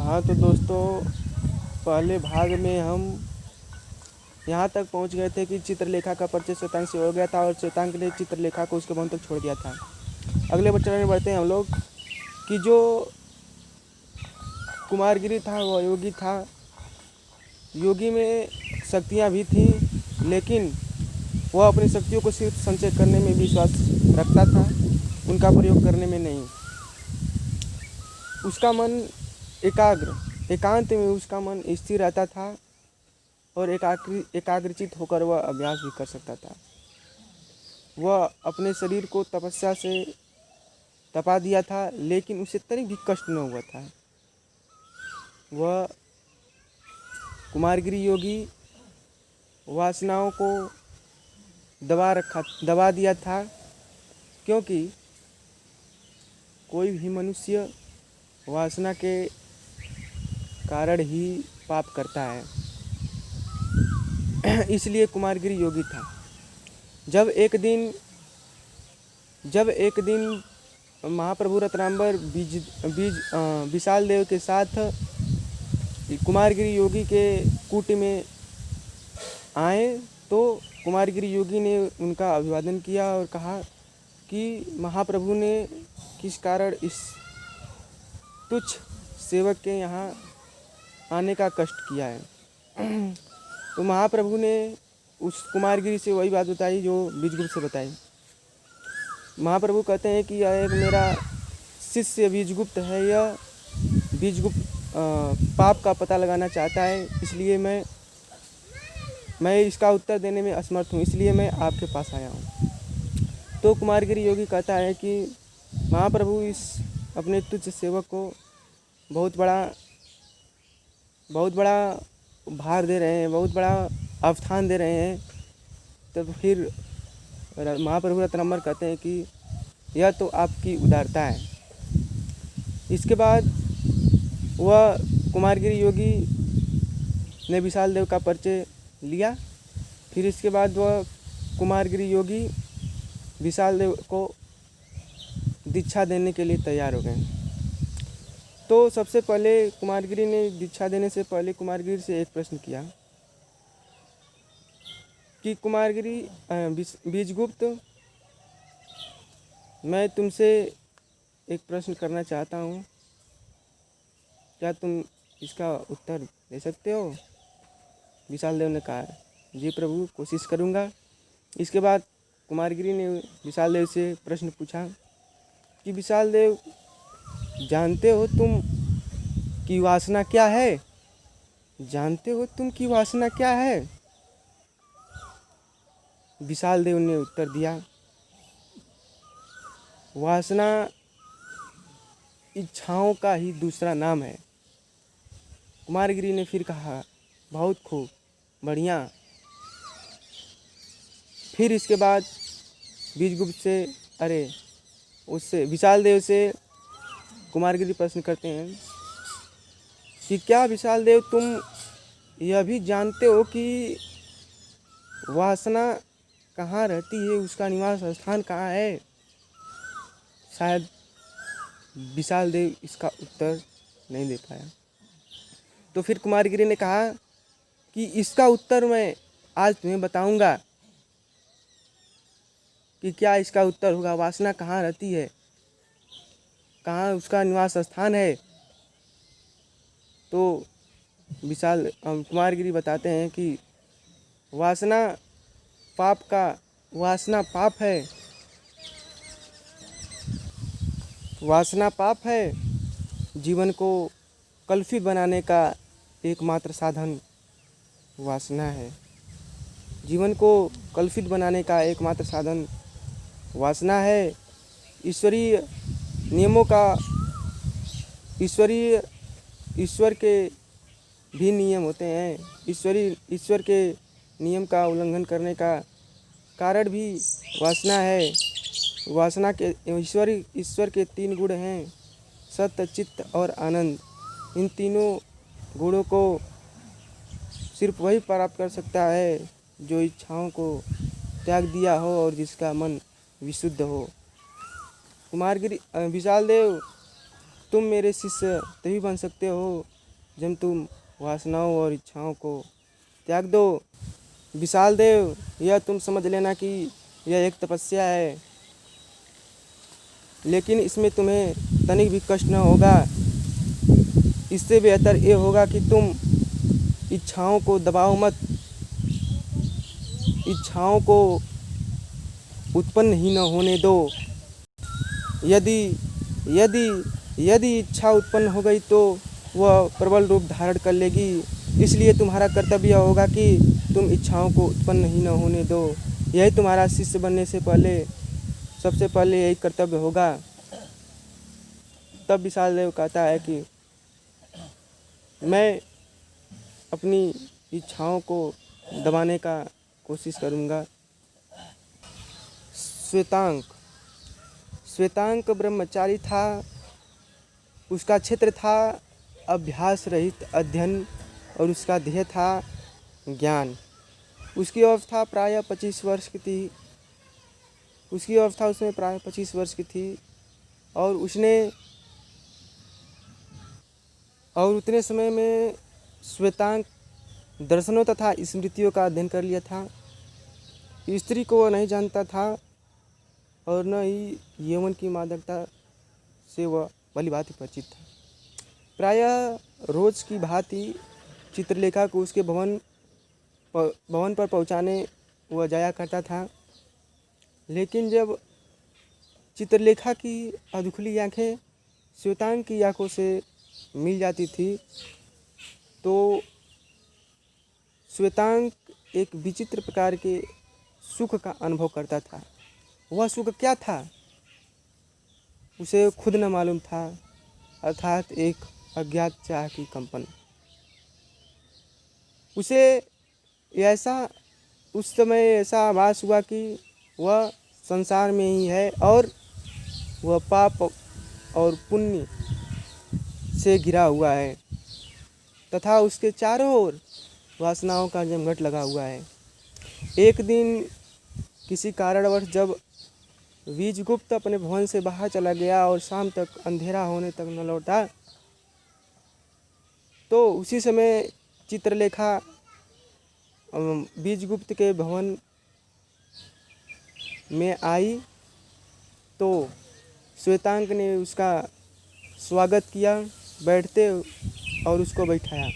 हाँ तो दोस्तों, पहले भाग में हम यहाँ तक पहुँच गए थे कि चित्रलेखा का परिचय श्वेतांग से हो गया था और श्वेतांग ने चित्रलेखा को उसके भवन तक छोड़ दिया था। अगले चरण में बढ़ते हैं हम लोग कि जो कुमारगिरी था वह योगी था। योगी में शक्तियाँ भी थीं, लेकिन वह अपनी शक्तियों को सिर्फ संचय करने में विश्वास रखता था, उनका प्रयोग करने में नहीं। उसका मन एकांत में उसका मन स्थिर रहता था और एकाग्रचित होकर वह अभ्यास भी कर सकता था। वह अपने शरीर को तपस्या से तपा दिया था, लेकिन उसे तनिक भी कष्ट न हुआ था। वह कुमारगिरी योगी वासनाओं को दबा दिया था, क्योंकि कोई भी मनुष्य वासना के कारण ही पाप करता है। इसलिए कुमारगिरी योगी था। जब एक दिन महाप्रभु रत्नांबर विशाल देव के साथ कुमारगिरी योगी के कूट में आए तो कुमारगिरी योगी ने उनका अभिवादन किया और कहा कि महाप्रभु ने किस कारण इस तुच्छ सेवक के यहाँ आने का कष्ट किया है। तो महाप्रभु ने उस कुमारगिरी से वही बात बताई जो बीजगुप्त से बताई। महाप्रभु कहते हैं कि यह एक मेरा शिष्य बीजगुप्त है। यह बीजगुप्त पाप का पता लगाना चाहता है, इसलिए मैं इसका उत्तर देने में असमर्थ हूँ, इसलिए मैं आपके पास आया हूँ। तो कुमारगिरी योगी कहता है कि महाप्रभु इस अपने तुच्छ सेवक को बहुत बड़ा भार दे रहे हैं, बहुत बड़ा अवधान दे रहे हैं। तो फिर महाप्रभु रत्नांबर कहते हैं कि यह तो आपकी उदारता है। इसके बाद वह कुमारगिरी योगी ने विशाल देव का परिचय लिया। फिर इसके बाद वह कुमारगिरी योगी विशाल देव को दीक्षा देने के लिए तैयार हो गए। तो सबसे पहले कुमारगिरी ने दीक्षा देने से पहले कुमारगिरी से एक प्रश्न किया कि कुमारगिरी बीजगुप्त, मैं तुमसे एक प्रश्न करना चाहता हूँ, क्या तुम इसका उत्तर दे सकते हो? विशाल देव ने कहा, जी प्रभु, कोशिश करूँगा। इसके बाद कुमारगिरी ने विशाल देव से प्रश्न पूछा कि विशाल देव, जानते हो तुम कि वासना क्या है? जानते हो तुम कि वासना क्या है? विशाल देव ने उत्तर दिया, वासना इच्छाओं का ही दूसरा नाम है। कुमारगिरी ने फिर कहा, बहुत खूब, बढ़िया। फिर इसके बाद उससे विशाल देव से कुमारगिरी प्रश्न करते हैं कि क्या विशाल देव तुम यह भी जानते हो कि वासना कहाँ रहती है, उसका निवास स्थान कहाँ है? शायद विशाल देव इसका उत्तर नहीं दे पाया। तो फिर कुमारगिरी ने कहा कि इसका उत्तर मैं आज तुम्हें बताऊंगा कि क्या इसका उत्तर होगा, वासना कहाँ रहती है, कहाँ उसका निवास स्थान है। तो कुमारगिरी बताते हैं कि वासना पाप है। वासना पाप है। जीवन को कलुषित बनाने का एकमात्र साधन वासना है। जीवन को कलुषित बनाने का एकमात्र साधन वासना है। ईश्वरीय नियमों का ईश्वर के भी नियम होते हैं। ईश्वर के नियम का उल्लंघन करने का कारण भी वासना है। वासना के ईश्वर के 3 गुण हैं, सत्य, चित्त और आनंद। इन तीनों गुणों को सिर्फ वही प्राप्त कर सकता है जो इच्छाओं को त्याग दिया हो और जिसका मन विशुद्ध हो। विशाल देव, तुम मेरे शिष्य तभी बन सकते हो जब तुम वासनाओं और इच्छाओं को त्याग दो। विशाल देव, यह तुम समझ लेना कि यह एक तपस्या है, लेकिन इसमें तुम्हें तनिक भी कष्ट न होगा। इससे बेहतर ये होगा कि तुम इच्छाओं को दबाओ मत, इच्छाओं को उत्पन्न ही न होने दो। यदि यदि यदि इच्छा उत्पन्न हो गई तो वह प्रबल रूप धारण कर लेगी। इसलिए तुम्हारा कर्तव्य होगा कि तुम इच्छाओं को उत्पन्न ही न होने दो। यही तुम्हारा शिष्य बनने से पहले सबसे पहले यही कर्तव्य होगा। तब विशाल देव कहता है कि मैं अपनी इच्छाओं को दबाने का कोशिश करूँगा। श्वेतांक ब्रह्मचारी था। उसका क्षेत्र था अभ्यास रहित अध्ययन और उसका ध्येय था ज्ञान। उसकी अवस्था प्रायः 25 वर्ष की थी। उसमें प्रायः 25 वर्ष की थी और उतने समय में श्वेतांक दर्शनों तथा स्मृतियों का अध्ययन कर लिया था। स्त्री को वह नहीं जानता था और न ही यौवन की मादकता से वह भलीभांति परिचित था। प्रायः रोज की भांति चित्रलेखा को उसके भवन पर पहुंचाने वह जाया करता था। लेकिन जब चित्रलेखा की अधुखली आँखें श्वेतांक की आँखों से मिल जाती थी तो श्वेतांक एक विचित्र प्रकार के सुख का अनुभव करता था। वह सुख क्या था उसे खुद न मालूम था, अर्थात एक अज्ञात चाह की कंपन। उस समय ऐसा आभास हुआ कि वह संसार में ही है और वह पाप और पुण्य से घिरा हुआ है तथा उसके चारों ओर वासनाओं का जमघट लगा हुआ है। एक दिन किसी कारणवश जब वीजगुप्त अपने भवन से बाहर चला गया और शाम तक अंधेरा होने तक न लौटा तो उसी समय चित्रलेखा वीजगुप्त के भवन में आई तो श्वेतांक ने उसका स्वागत किया बैठते और उसको बैठाया।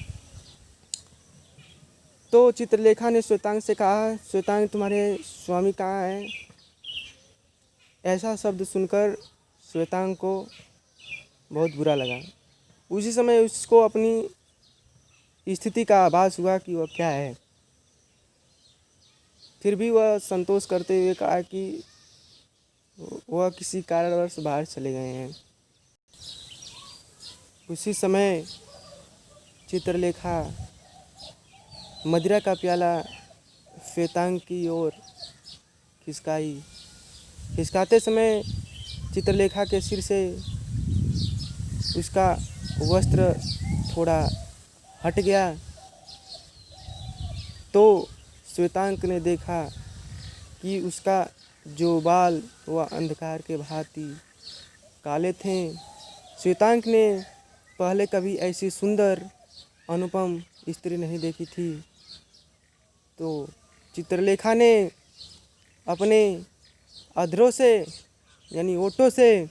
तो चित्रलेखा ने श्वेतांक से कहा, श्वेतांक तुम्हारे स्वामी कहाँ हैं? ऐसा शब्द सुनकर श्वेतांक को बहुत बुरा लगा। उसी समय उसको अपनी स्थिति का आभास हुआ कि वह क्या है। फिर भी वह संतोष करते हुए कहा कि वह किसी कारणवश बाहर चले गए हैं। उसी समय चित्रलेखा मदिरा का प्याला श्वेतांक की ओर खिसकाते समय चित्रलेखा के सिर से उसका वस्त्र थोड़ा हट गया तो श्वेतांक ने देखा कि उसका जो बाल वह अंधकार के भांति काले थे। श्वेतांक ने पहले कभी ऐसी सुंदर अनुपम स्त्री नहीं देखी थी। तो चित्रलेखा ने अपने अधरों से यानी ओठों से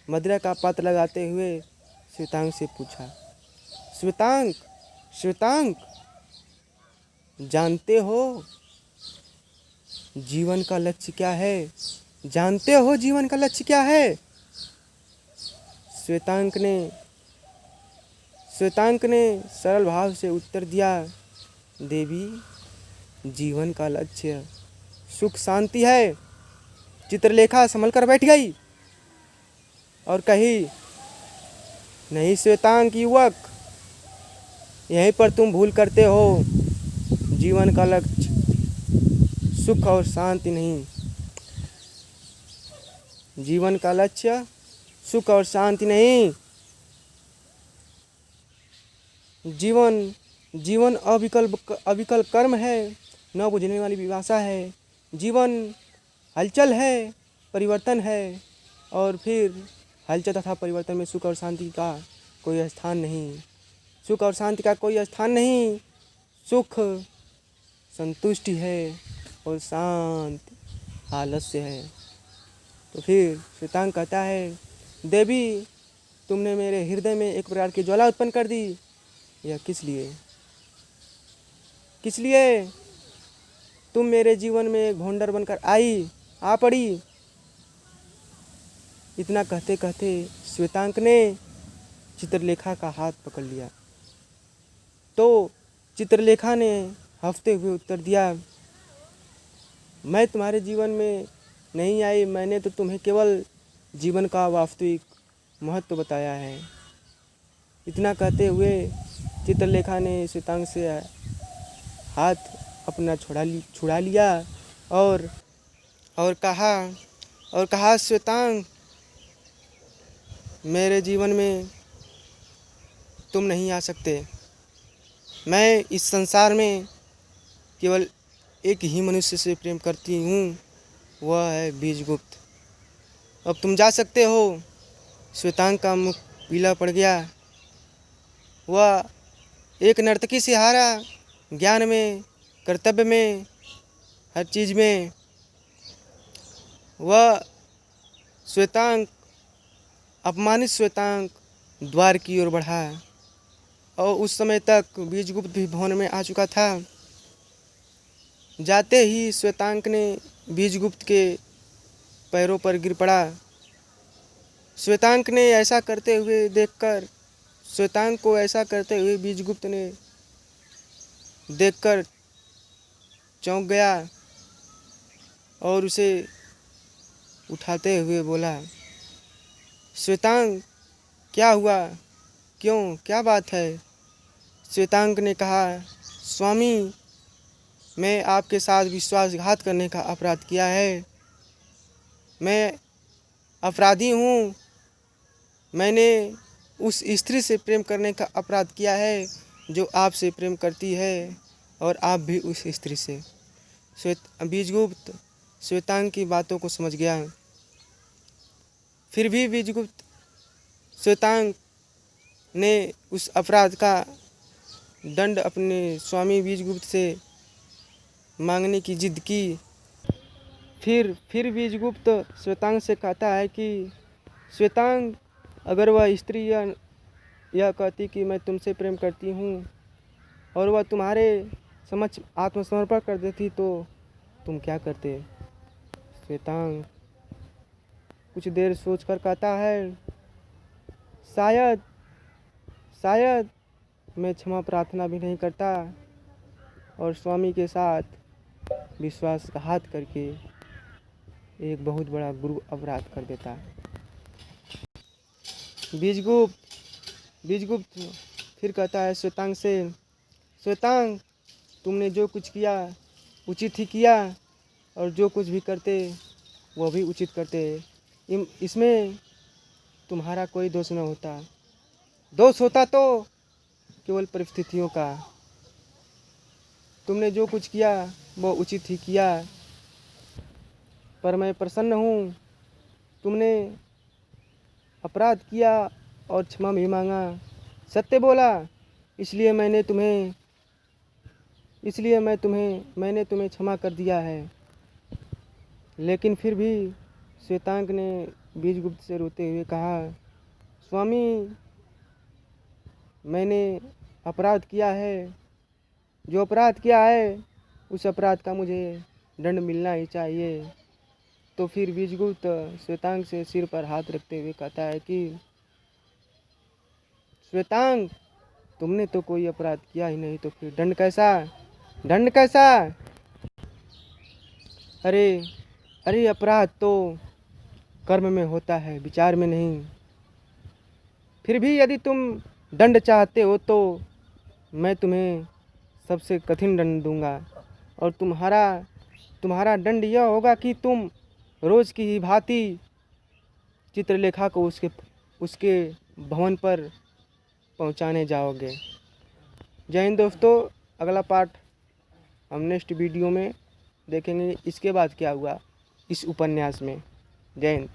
मदिरा का पात्र लगाते हुए श्वेतांक से पूछा, श्वेतांक जानते हो जीवन का लक्ष्य क्या है? जानते हो जीवन का लक्ष्य क्या है? श्वेतांक ने सरल भाव से उत्तर दिया, देवी जीवन का लक्ष्य सुख शांति है। चित्रलेखा संभल कर बैठ गई और कही, नहीं श्वेतांक युवक, यहीं पर तुम भूल करते हो। जीवन का लक्ष्य सुख और शांति नहीं। जीवन का लक्ष्य सुख और शांति नहीं। जीवन अविकल कर्म है, न बुझने वाली विभाषा है। जीवन हलचल है, परिवर्तन है और फिर हलचल तथा परिवर्तन में सुख और शांति का कोई स्थान नहीं। सुख और शांति का कोई स्थान नहीं। सुख संतुष्टि है और शांति आलस्य है। तो फिर श्वेतांग कहता है, देवी तुमने मेरे हृदय में एक प्रकार की ज्वाला उत्पन्न कर दी, यह किस लिए? किस लिए तुम मेरे जीवन में एक भोंडर बनकर आ पड़ी? इतना कहते कहते श्वेतांक ने चित्रलेखा का हाथ पकड़ लिया। तो चित्रलेखा ने हंसते हुए उत्तर दिया, मैं तुम्हारे जीवन में नहीं आई, मैंने तो तुम्हें केवल जीवन का वास्तविक महत्व बताया है। इतना कहते हुए चित्रलेखा ने श्वेतांग से हाथ अपना छुड़ा लिया और कहा श्वेतांग, मेरे जीवन में तुम नहीं आ सकते। मैं इस संसार में केवल एक ही मनुष्य से प्रेम करती हूँ, वह है बीजगुप्त। अब तुम जा सकते हो। श्वेतांग का मुख पीला पड़ गया। वह एक नर्तकी से हारा, ज्ञान में, कर्तव्य में, हर चीज़ में। वह श्वेतांग, अपमानित श्वेतांग द्वार की ओर बढ़ा और उस समय तक बीजगुप्त भी भवन में आ चुका था। जाते ही श्वेतांग ने बीजगुप्त के पैरों पर गिर पड़ा। श्वेतांग ने ऐसा करते हुए देखकर, श्वेतांग को ऐसा करते हुए बीजगुप्त ने देखकर चौंक गया और उसे उठाते हुए बोला, श्वेतांग क्या हुआ? क्यों, क्या बात है? श्वेतांग ने कहा, स्वामी, मैं आपके साथ विश्वासघात करने का अपराध किया है। मैं अपराधी हूँ। मैंने उस स्त्री से प्रेम करने का अपराध किया है जो आपसे प्रेम करती है और आप भी उस स्त्री से। बीजगुप्त श्वेतांग की बातों को समझ गया। फिर भी बीजगुप्त श्वेतांग ने उस अपराध का दंड अपने स्वामी बीजगुप्त से मांगने की जिद की। फिर बीजगुप्त श्वेतांग से कहता है कि श्वेतांग, अगर वह स्त्री यह कहती कि मैं तुमसे प्रेम करती हूँ और वह तुम्हारे समक्ष आत्मसमर्पण कर देती तो तुम क्या करते? श्वेतांग कुछ देर सोचकर कहता है, शायद मैं क्षमा प्रार्थना भी नहीं करता और स्वामी के साथ विश्वासघात करके एक बहुत बड़ा गुरु अपराध कर देता। बीजगुप्त फिर कहता है श्वेतांग से, श्वेतांग, तुमने जो कुछ किया उचित ही किया और जो कुछ भी करते वह भी उचित करते। इसमें तुम्हारा कोई दोष न होता। दोष होता तो केवल परिस्थितियों का। तुमने जो कुछ किया वो उचित ही किया, पर मैं प्रसन्न हूँ। तुमने अपराध किया और क्षमा भी मांगा, सत्य बोला, इसलिए मैंने तुम्हें क्षमा कर दिया है। लेकिन फिर भी श्वेतांग ने बीजगुप्त से रोते हुए कहा, स्वामी, मैंने अपराध किया है। जो अपराध किया है उस अपराध का मुझे दंड मिलना ही चाहिए। तो फिर बीजगुप्त श्वेतांग से सिर पर हाथ रखते हुए कहता है कि श्वेतांग, तुमने तो कोई अपराध किया ही नहीं, तो फिर दंड कैसा? अरे अपराध तो कर्म में होता है, विचार में नहीं। फिर भी यदि तुम दंड चाहते हो तो मैं तुम्हें सबसे कठिन दंड दूंगा और तुम्हारा दंड यह होगा कि तुम रोज की ही भांति चित्रलेखा को उसके भवन पर पहुंचाने जाओगे। जय हिंद दोस्तों, अगला पार्ट हम नेक्स्ट वीडियो में देखेंगे, इसके बाद क्या हुआ इस उपन्यास में। जय हिंद।